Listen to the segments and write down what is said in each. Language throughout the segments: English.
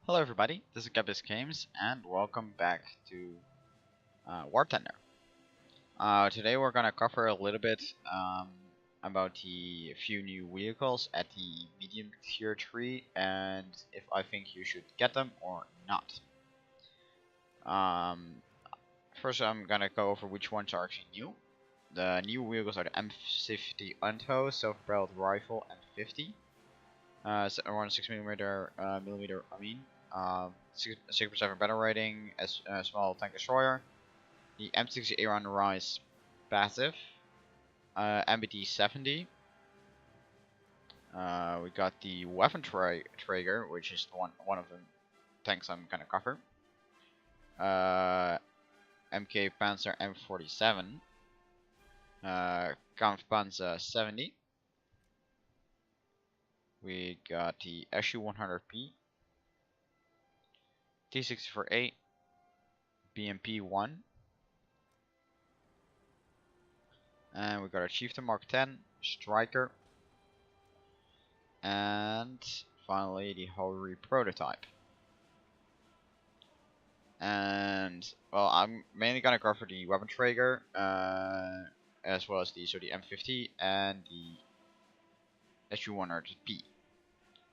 Hello everybody, this is Gabis Games and welcome back to War Thunder. Today we're gonna cover a little bit about the few new vehicles at the medium tier 3 and if I think you should get them or not. First I'm gonna go over which ones are actually new. The new vehicles are the M50 Unto, self-propelled rifle M50. Around 6mm, uh, 6% better rating as a small tank destroyer. The M60 Iran Rise passive, MBT 70. We got the weapon Traeger, which is one of the tanks I'm gonna cover. MK Panzer M47, Kampfpanzer 70. We got the SU 100P, T64A, BMP 1, and we got a Chieftain Mark 10, Striker, and finally the Hori prototype. And well, I'm mainly gonna cover the weapon Traeger, as well as the M50 and the SU 100P.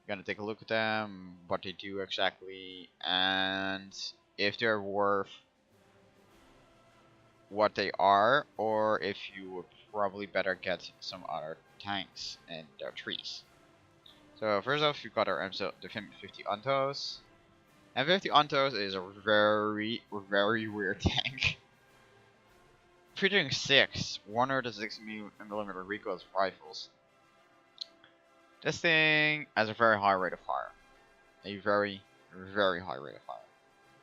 Gonna take a look at them, what they do exactly, and if they're worth what they are, or if you would probably better get some other tanks in their trees. So first off, you've got our the M50 Untos. M50 Untos is a very weird tank. Featuring 6 106mm recoil rifles. This thing has a very high rate of fire. A very high rate of fire.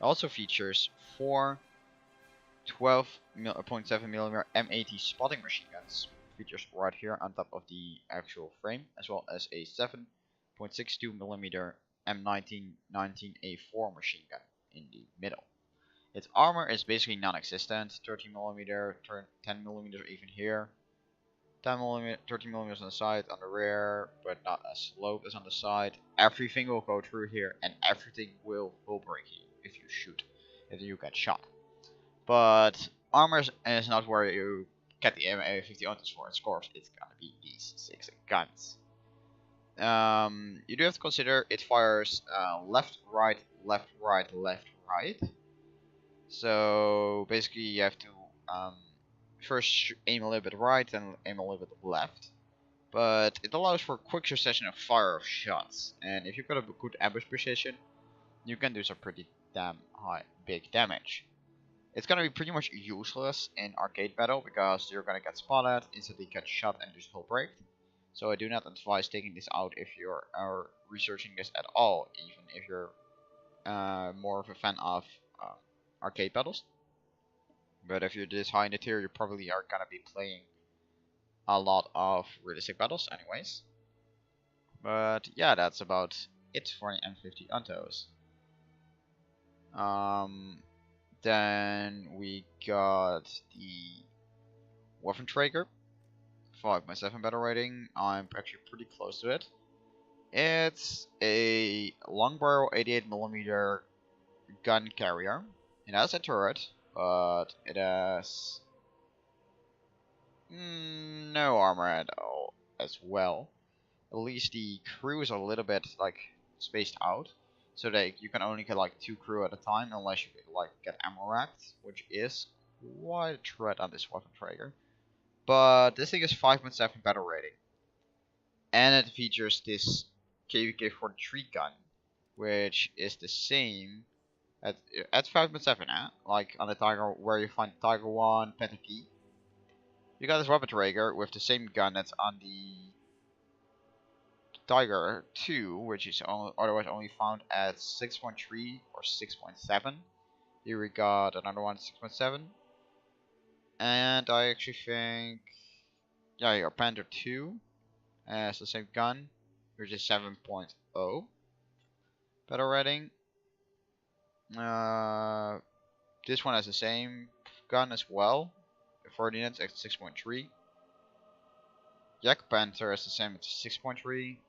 It also features 4 12.7mm M80 spotting machine guns. Features right here on top of the actual frame, as well as a 7.62mm M19 19A4 machine gun in the middle. Its armor is basically non-existent. 13mm, 10mm even here. 10mm, 13mm on the side, on the rear, but not as sloped as on the side. Everything will go through here, and everything will break you if you shoot, if you get shot. But armor is not where you get the M50 Untos for. Of course, it's gonna be these 6 guns. You do have to consider it fires left, right, left, right, left, right. So basically, you have to first aim a little bit right and aim a little bit left, but it allows for a quick succession of fire of shots, and if you've got a good ambush position, you can do some pretty damn big damage. It's gonna be pretty much useless in arcade battle because you're gonna get spotted, instantly get shot, and just hull break. So I do not advise taking this out if you are researching this at all, even if you're more of a fan of arcade battles. But if you're this high in the tier, you probably are gonna be playing a lot of realistic battles anyways. But yeah, that's about it for the M50 Untos. Then we got the weapon Traeger, 5.7 battle rating. I'm actually pretty close to it. It's a long barrel 88mm gun carrier. It has a turret, but it has no armor at all as well. At least the crew is a little bit like spaced out, so that you can only get like 2 crew at a time unless you like get ammo racked, which is quite a threat on this weapon Traeger. But this thing is 5.7 battle rating, and it features this KVK-43 gun, which is the same at 5.7, like on the Tiger, where you find Tiger 1, Pentaky. You got this weapon Traeger with the same gun that's on the Tiger 2, which is otherwise only found at 6.3 or 6.7. Here we got another one 6.7. And I actually think, yeah, your Panther 2 has the same gun, which is 7.0 battle rating. This one has the same gun as well. Ferdinand at 6.3. Yak Panther is the same at 6.3.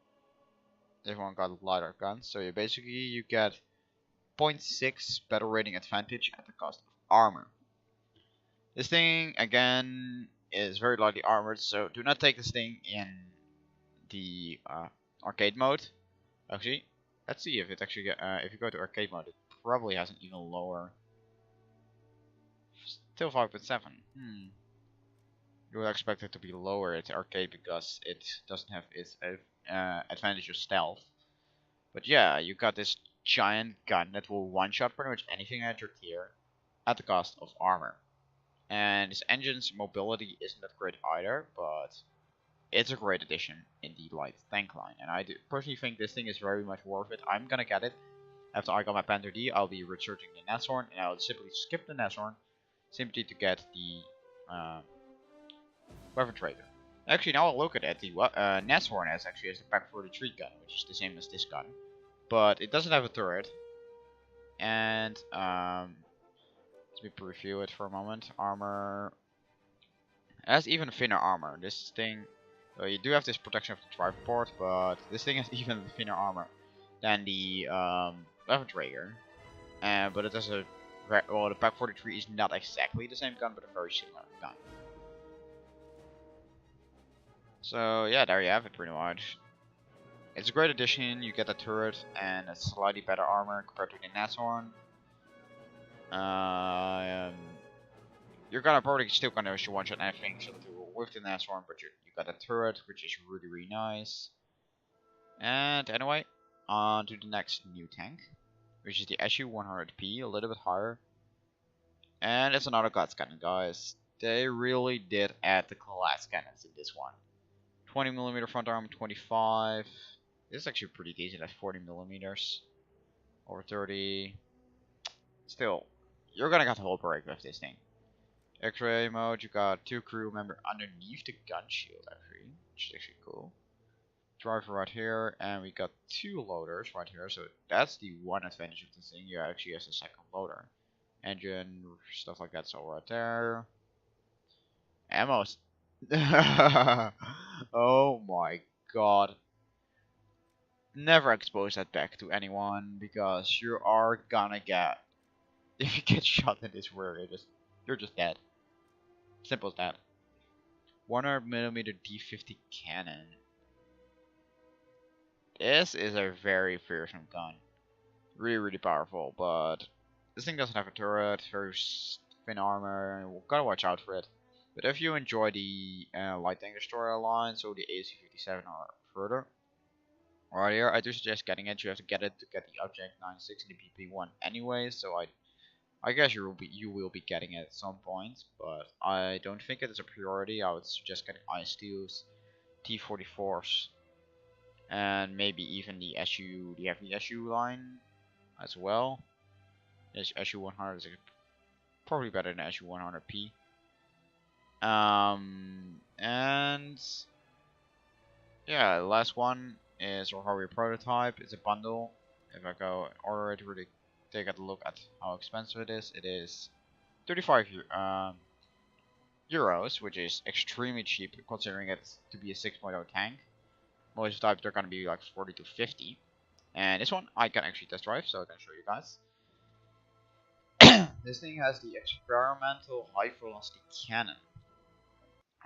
Everyone got lighter guns, so you basically get 0.6 battle rating advantage at the cost of armor. This thing again is very lightly armored, so do not take this thing in the arcade mode. Actually, let's see if it actually if you go to arcade mode, it probably has an even lower. Still 5.7. You would expect it to be lower at arcade because it doesn't have its advantage of stealth. But yeah, you got this giant gun that will one-shot pretty much anything at your tier at the cost of armor. And this engine's mobility isn't that great either, but it's a great addition in the light tank line. And I do personally think this thing is very much worth it. I'm gonna get it. After I got my Panther D, I'll be researching the Nashorn, and I'll simply skip the Nashorn simply to get the weapon trader. Actually, now I'll look at it. The Nashorn has the Pack 43 gun, which is the same as this gun, but it doesn't have a turret. And let me preview it for a moment. Armor. It has even thinner armor. This thing, you do have this protection of the drive port, but this thing has even thinner armor than the weapon trader. But it has a the Pack 43 is not exactly the same gun, but a very similar gun. So yeah, there you have it pretty much. It's a great addition. You get a turret and a slightly better armor compared to the Nashorn. You're gonna probably still gonna one-shot anything with the Nashorn, but you got a turret, which is really nice. And anyway, on to the next new tank, which is the SU-100P, a little bit higher. And it's another glass cannon, guys. They really did add the glass cannons in this one. 20mm front arm, 25. This is actually pretty decent at 40mm. Over 30. Still, you're gonna get a whole break with this thing. X-ray mode, you got 2 crew members underneath the gun shield actually, which is actually cool. Driver right here, and we got 2 loaders right here, so that's the one advantage of this thing. You actually have a second loader. Engine, stuff like that's all right there. Ammo. Oh my god. Never expose that back to anyone, because you are gonna get, if you get shot in this rear, you're just dead. Simple as that. 100mm D50 cannon. This is a very fearsome gun. Really powerful, but this thing doesn't have a turret, very thin armor, and gotta watch out for it. But if you enjoy the light tank destroyer line, so the AC-57 or further, right here, I do suggest getting it. You have to get it to get the Object 96 and the PP1 anyway, so I guess you will be getting it at some point, but I don't think it is a priority. I would suggest getting IS-2s, T-44s, and maybe even the heavy SU line as well. This SU-100 is probably better than SU-100P. And yeah, the last one is our Warrior prototype. It's a bundle. If I go order it, really take a look at how expensive it is 35 euros, which is extremely cheap considering it to be a 6.0 tank. Most types they're gonna be like 40 to 50, and this one I can actually test drive, so I can show you guys. This thing has the experimental high velocity cannon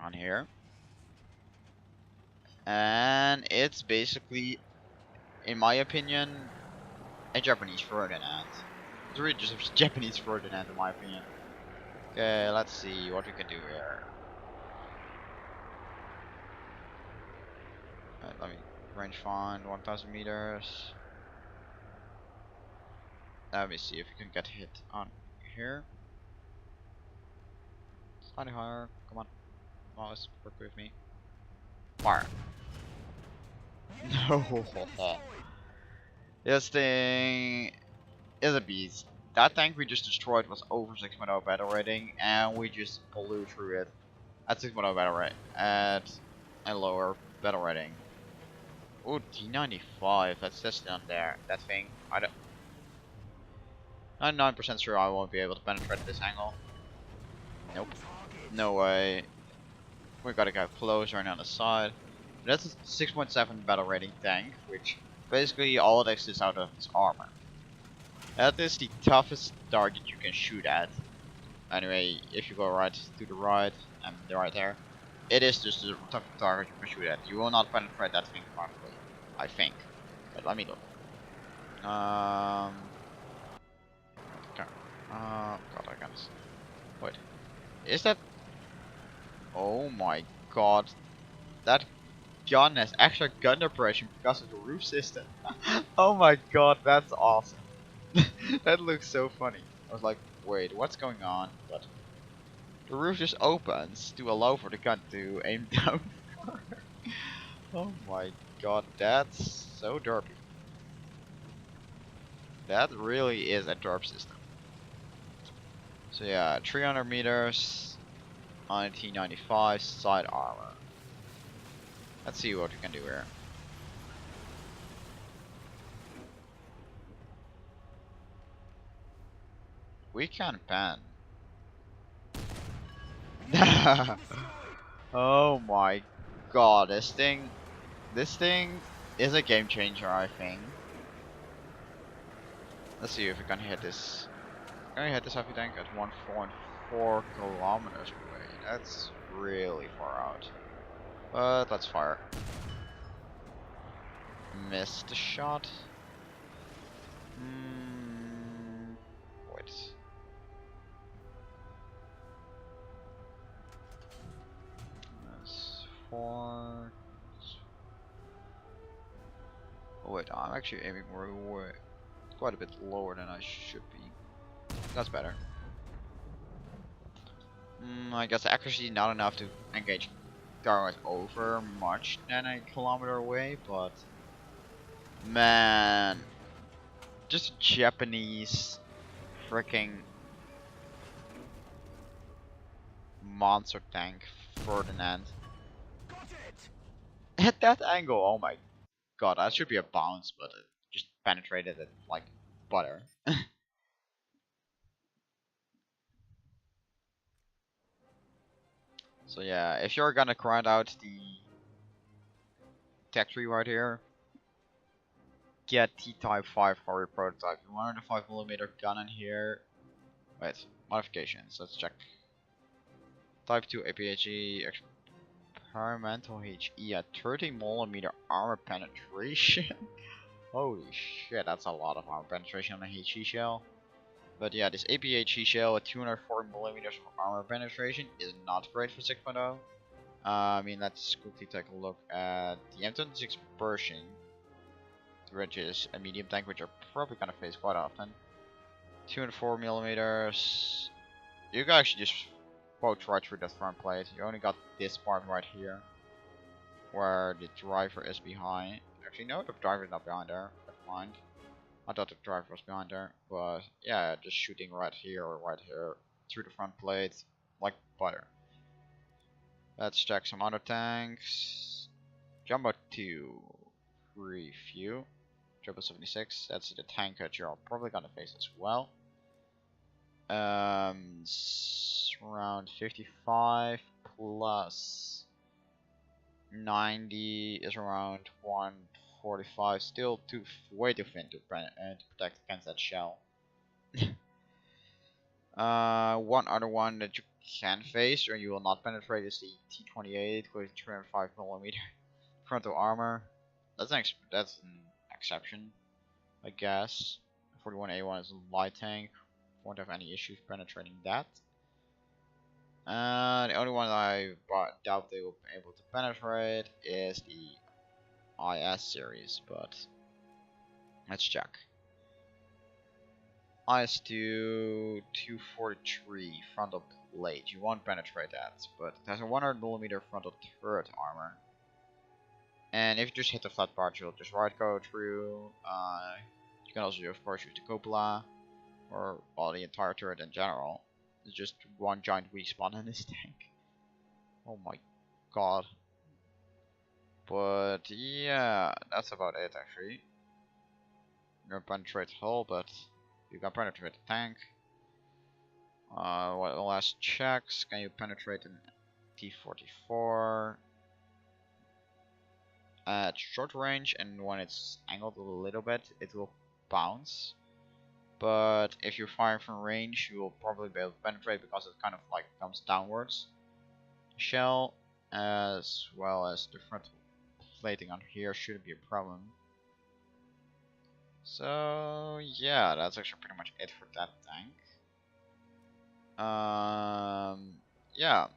on here, and it's basically, in my opinion, a Japanese Ferdinand. It's really just a Japanese Ferdinand in my opinion. Okay, let's see what we can do here. Let me range find 1000 meters. Let me see if we can get hit on here. Slightly higher, come on. Mouse, work with me. Fire. No. This thing is a beast. That tank we just destroyed was over 6.0 battle rating, and we just blew through it at 6.0 battle rate at a lower battle rating. Oh, D95, that's just down there. That thing, I'm 99% sure I won't be able to penetrate at this angle. Nope. No way. We gotta go closer and on the side. That's a 6.7 battle rating tank, which basically all it exists out of is armor. That is the toughest target you can shoot at. Anyway, if you go right to the right, and the right there, it is just the toughest target you can shoot at. You will not penetrate that thing properly, I think. But let me look. Okay. God, I can't. Wait, is that? Oh my God, that gun has extra gun depression because of the roof system. Oh my God, that's awesome. That looks so funny. I was like, wait, what's going on? But the roof just opens to allow for the gun to aim down. Oh my God, that's so derpy. That really is a derp system. So yeah, 300 meters, 1995 side armor. Let's see what we can do here. We can pan. Oh my God, this thing is a game changer, I think. Let's see if we can hit this. Can we hit this heavy tank at 1.4 kilometers away? That's really far out. But let's fire. Missed the shot. Wait. That's 4. Oh wait, I'm actually aiming way, quite a bit lower than I should be. That's better. I guess accuracy not enough to engage targets over much than a kilometer away, but man, just Japanese freaking monster tank Ferdinand. At that angle, oh my God, that should be a bounce, but it just penetrated it like butter. So yeah, if you're gonna grind out the tech tree right here, get T-Type 5 for your prototype. You want a 5mm gun in here. Wait, modifications, let's check. Type 2 APHE, experimental HE at 30mm armor penetration. Holy shit, that's a lot of armor penetration on a HE shell. But yeah, this APHE shell at 204mm of armor penetration is not great for 6.0. I mean, let's quickly take a look at the M26 Pershing, which is a medium tank, which you're probably gonna face quite often. 204mm. You can actually just poach right through that front plate. You only got this part right here, where the driver is behind. Actually, no, the driver is not behind there. Never mind. I thought the driver was behind there, but yeah, just shooting right here or right here through the front plate like butter. Let's check some other tanks. Jumbo 2, review. Triple 76. That's the tank that you're probably gonna face as well. Around 55 plus 90 is around 145. Still way too thin to protect against that shell. One other one that you can face or you will not penetrate is the T28 with 305mm frontal armor. That's an exception, I guess. 41A1 is a light tank. Won't have any issues penetrating that. The only one I doubt they will be able to penetrate is the IS series, but let's check. IS-2 243 frontal plate. You won't penetrate that, but it has a 100mm frontal turret armor. And if you just hit the flat part, you'll just right go through. You can also, of course, use the cupola or the entire turret in general. It's just one giant weak spot in this tank. Oh my God. But yeah, that's about it actually. You're gonna penetrate the hull, but you can penetrate the tank. What last checks? Can you penetrate an T-44? At short range, and when it's angled a little bit, it will bounce. but if you're firing from range, you will probably be able to penetrate because it kind of like comes downwards. Shell, as well as the front plating on here, shouldn't be a problem. So yeah, that's actually pretty much it for that tank. Yeah,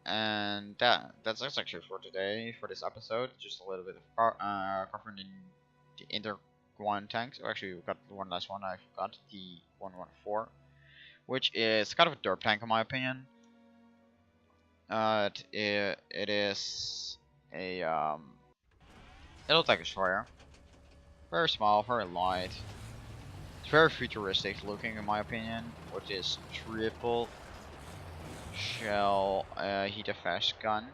and that's actually for today for this episode. Just a little bit of covering the Inter-1 tanks. Oh, actually, we've got one last one. I forgot the 114, which is kind of a derp tank in my opinion. It is a little Turkish Warrior. Very small, very light. It's very futuristic looking in my opinion, with this triple shell heat fast gun.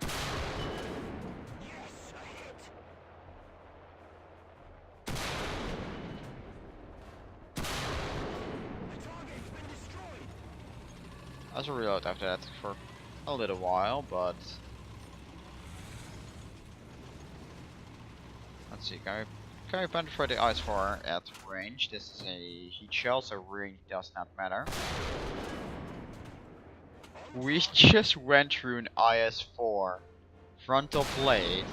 I was a reload after that for a little while, but let's see, can we penetrate the IS-4 at range? This is a heat shell, so range does not matter. We just went through an IS-4 frontal plate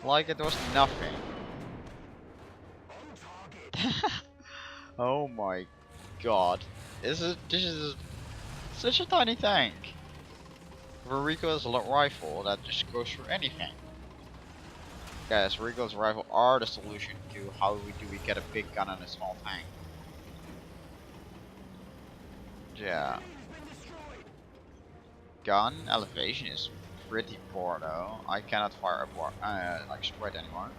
like it was nothing. Oh my god. This is such a tiny tank. For Rico's rifle that just goes through anything. Guys, Rico's rifle are the solution to how do we get a big gun on a small tank. Yeah. Gun elevation is pretty poor though. I cannot fire upward, like straight anymore.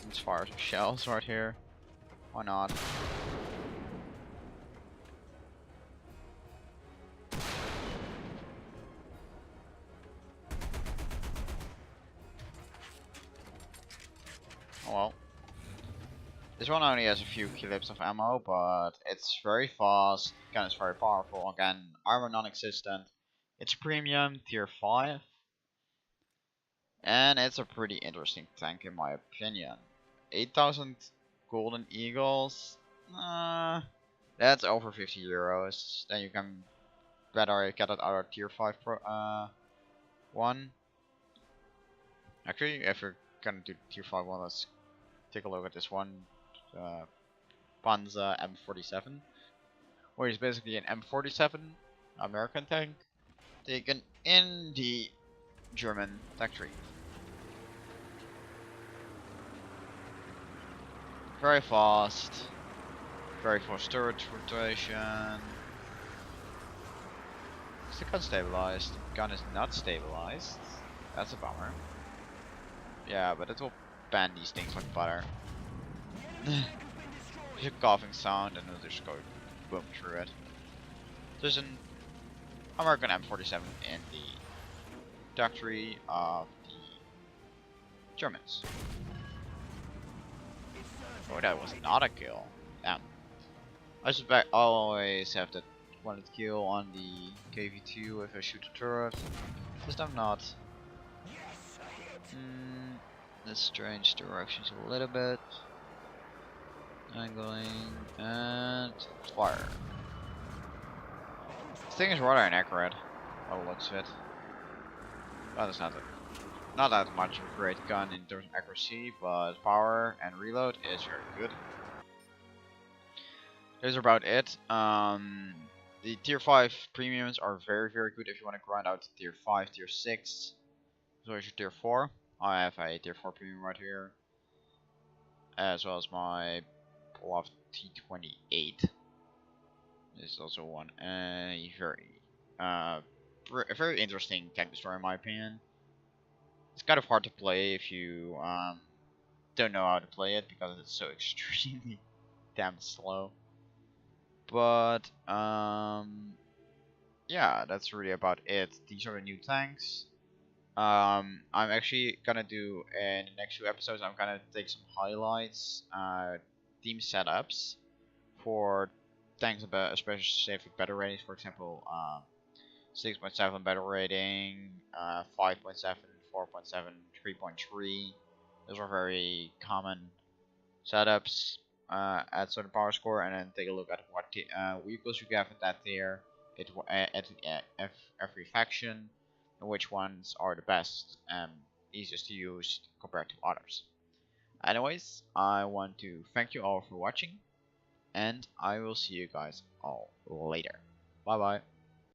Let's fire some shells right here. Why not? Oh well. This one only has a few clips of ammo, but it's very fast, gun is very powerful. Again, armor non-existent. It's premium, tier 5. And it's a pretty interesting tank in my opinion. 8,000 golden eagles. That's over 50 euros. Then you can better get it out of tier 5 one. Actually, if you're gonna do tier 5 one, let's take a look at this one. Panzer M47, where it's basically an M47 American tank taken in the German factory. Very fast turret rotation. Is the gun stabilized? The gun is not stabilized. That's a bummer. Yeah, but it will ban these things like butter. There's a coughing sound and it'll just go boom through it. There's an American M47 in the factory of the Germans. Oh, that was not a kill. Damn. I suspect I always have that one kill on the KV2 if I shoot the turret. This time not. Let's change directions a little bit. Angling and fire. This thing is rather inaccurate by the looks of it. Well, that's not that much of a great gun in terms of accuracy, but power and reload is very good. Those are about it. The tier 5 premiums are very good if you want to grind out tier 5, tier 6. So is your tier 4. I have a tier 4 premium right here, as well as my beloved T28. This is also one very interesting tank destroyer in my opinion. It's kind of hard to play if you don't know how to play it because it's so extremely damn slow. But yeah, that's really about it. These are the new tanks. I'm actually gonna do in the next few episodes. I'm gonna take some highlights, team setups for tanks about especially safe with battle ratings. For example, 6.7 battle rating, 5.7 4.7, 3.3. Those are very common setups at certain power score, and then take a look at what vehicles you have at that tier, every faction, and which ones are the best and easiest to use compared to others. Anyways, I want to thank you all for watching, and I will see you guys all later. Bye bye.